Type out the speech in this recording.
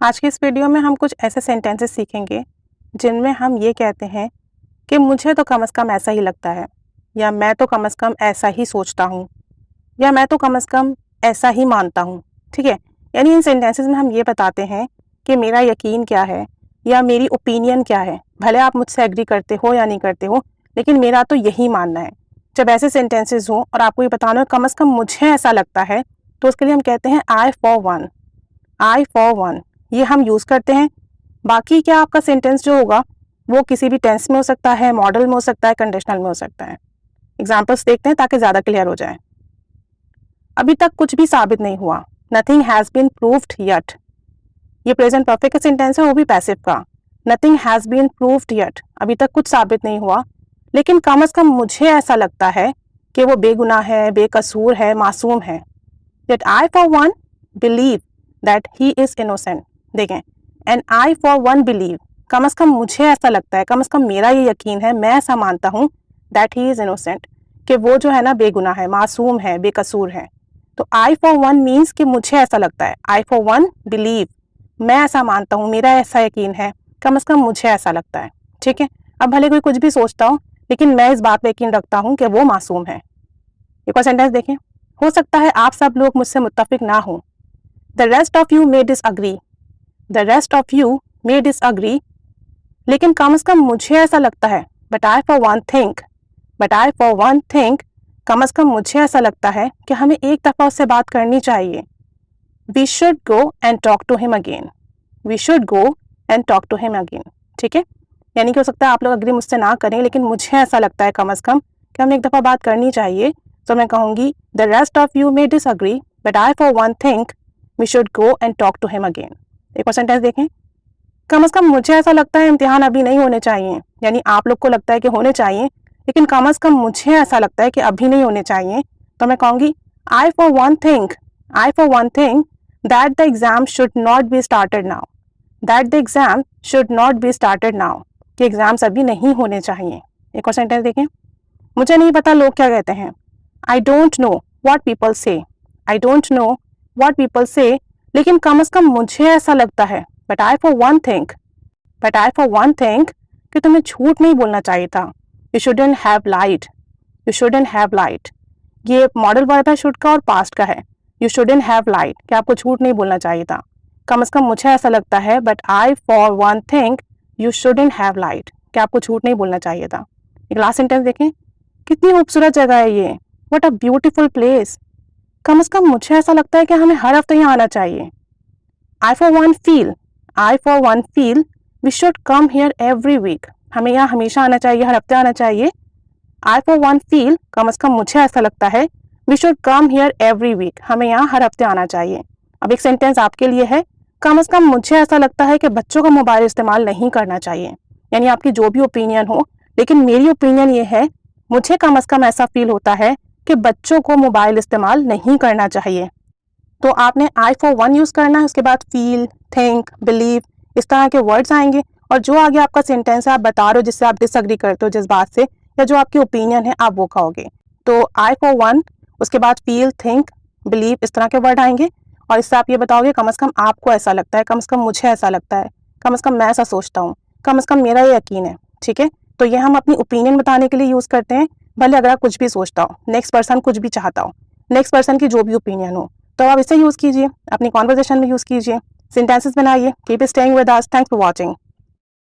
आज की इस वीडियो में हम कुछ ऐसे सेंटेंसेस सीखेंगे जिनमें हम ये कहते हैं कि मुझे तो कम से कम ऐसा ही लगता है, या मैं तो कम से कम ऐसा ही सोचता हूँ, या मैं तो कम से कम ऐसा ही मानता हूँ। ठीक है, यानी इन सेंटेंसेस में हम ये बताते हैं कि मेरा यकीन क्या है या मेरी ओपिनियन क्या है। भले आप मुझसे एग्री करते हो या नहीं करते हो, लेकिन मेरा तो यही मानना है। जब ऐसे सेंटेंसेस हो और आपको ये बताना है कम से कम मुझे ऐसा लगता है, तो उसके लिए हम कहते हैं I for one. I for one ये हम यूज़ करते हैं। बाकी क्या आपका सेंटेंस जो होगा वो किसी भी टेंस में हो सकता है, मॉडल में हो सकता है, कंडीशनल में हो सकता है। एग्जाम्पल्स देखते हैं ताकि ज़्यादा क्लियर हो जाए। अभी तक कुछ भी साबित नहीं हुआ, nothing has been proved yet. ये प्रेजेंट परफेक्ट सेंटेंस है, वो भी पैसिव का। Nothing has been proved yet, अभी तक कुछ साबित नहीं हुआ, लेकिन कम से कम मुझे ऐसा लगता है कि वो बेगुनाह है, बेकसूर है, मासूम है। Yet I for one believe that he is innocent। देखें, and I for one believe, कम से कम मुझे ऐसा लगता है, कम से कम मेरा ये यकीन है, मैं ऐसा मानता हूँ दैट ही इज़ इनोसेंट, कि वो जो है ना बेगुनाह है, मासूम है, बेकसूर है। तो आई फॉर वन मीन्स कि मुझे ऐसा लगता है। आई फॉर वन बिलीव, मैं ऐसा मानता हूँ, मेरा ऐसा यकीन है, कम से कम मुझे ऐसा लगता है। ठीक है, अब भले कोई कुछ भी सोचता हो, लेकिन मैं इस बात पर यकीन रखता हूँ कि वो मासूम है। एक और सेंटेंस देखें, हो सकता है आप सब लोग मुझसे मुत्तफिक ना हो। The rest of you may disagree, the rest of you may disagree, लेकिन कम से कम मुझे ऐसा लगता है। But I for one think, but I for one think, कम से कम मुझे ऐसा लगता है कि हमें एक दफ़ा उससे बात करनी चाहिए। We should go and talk to him again, we should go and talk to him again. ठीक है, यानी कि हो सकता है आप लोग अग्री मुझसे ना करें, लेकिन मुझे ऐसा लगता है कम से कम कि हमें एक दफ़ा बात करनी चाहिए। तो मैं कहूँगी the rest of you may disagree, but I for one think we should go and talk to him again. एक और सेंटेंस देखें, कम से कम मुझे ऐसा लगता है इम्तिहान अभी नहीं होने चाहिए, यानी आप लोग को लगता है कि होने चाहिए, लेकिन कम से कम मुझे ऐसा लगता है कि अभी नहीं होने चाहिए। तो मैं कहूँगी I for one think, I for one think that the exam should not be started now, that the exam should not be started now, कि एग्ज़ाम्स अभी नहीं होने चाहिए। एक और सेंटेंस देखें, मुझे नहीं पता लोग क्या कहते हैं। I don't know what people say, I don't know what people say, लेकिन कम से कम मुझे ऐसा लगता है। But I for one think, but I for one think कि तुम्हें झूठ नहीं बोलना चाहिए था। You shouldn't have lied, you shouldn't have lied। ये मॉडल वर्ब है शुड का और पास्ट का है। You shouldn't have lied, कि आपको झूठ नहीं बोलना चाहिए था। कम से कम मुझे ऐसा लगता है, but I for one think you shouldn't have lied, कि आपको झूठ नहीं बोलना चाहिए था। एक लास्ट सेंटेंस देखें, कितनी खूबसूरत जगह है ये, What a beautiful place। कम से कम मुझे ऐसा लगता है कि हमें हर हफ्ते यहाँ आना चाहिए। I for one feel, I for one feel we should come here every week। हमें यहाँ हमेशा आना चाहिए, हर हफ्ते आना चाहिए। I for one feel, कम से कम मुझे ऐसा लगता है, we should come here every week। हमें यहाँ हर हफ्ते आना चाहिए। अब एक सेंटेंस आपके लिए है, कम से कम मुझे ऐसा लगता है कि बच्चों का मोबाइल इस्तेमाल नहीं करना चाहिए। यानी आपकी जो भी ओपिनियन हो, लेकिन मेरी ओपिनियन ये है, मुझे कम से कम ऐसा फील होता है कि बच्चों को मोबाइल इस्तेमाल नहीं करना चाहिए। तो आपने आई फॉर वन यूज़ करना है, उसके बाद फील, थिंक, बिलीव, इस तरह के वर्ड्स आएंगे, और जो आगे आपका सेंटेंस है आप बता रहे हो जिससे आप डिसअग्री करते हो जिस बात से, या जो आपकी ओपिनियन है आप वो कहोगे। तो आई फॉर वन, उसके बाद फील, थिंक, बिलीव, इस तरह के वर्ड आएंगे, और इससे आप ये बताओगे कम से कम आपको ऐसा लगता है, कम से कम मुझे ऐसा लगता है, कम से कम मैं ऐसा सोचता हूँ, कम से कम मेरा ये यकीन है। ठीक है, तो ये हम अपनी ओपिनियन बताने के लिए यूज़ करते हैं। भले अगर आप कुछ भी सोचता हो, नेक्स्ट पर्सन कुछ भी चाहता हो, नेक्स्ट पर्सन की जो भी ओपिनियन हो, तो आप इसे यूज़ कीजिए, अपनी कॉन्वर्जेशन में यूज़ कीजिए, सेंटेंसेस बनाइए। Keep staying with us, thanks for watching.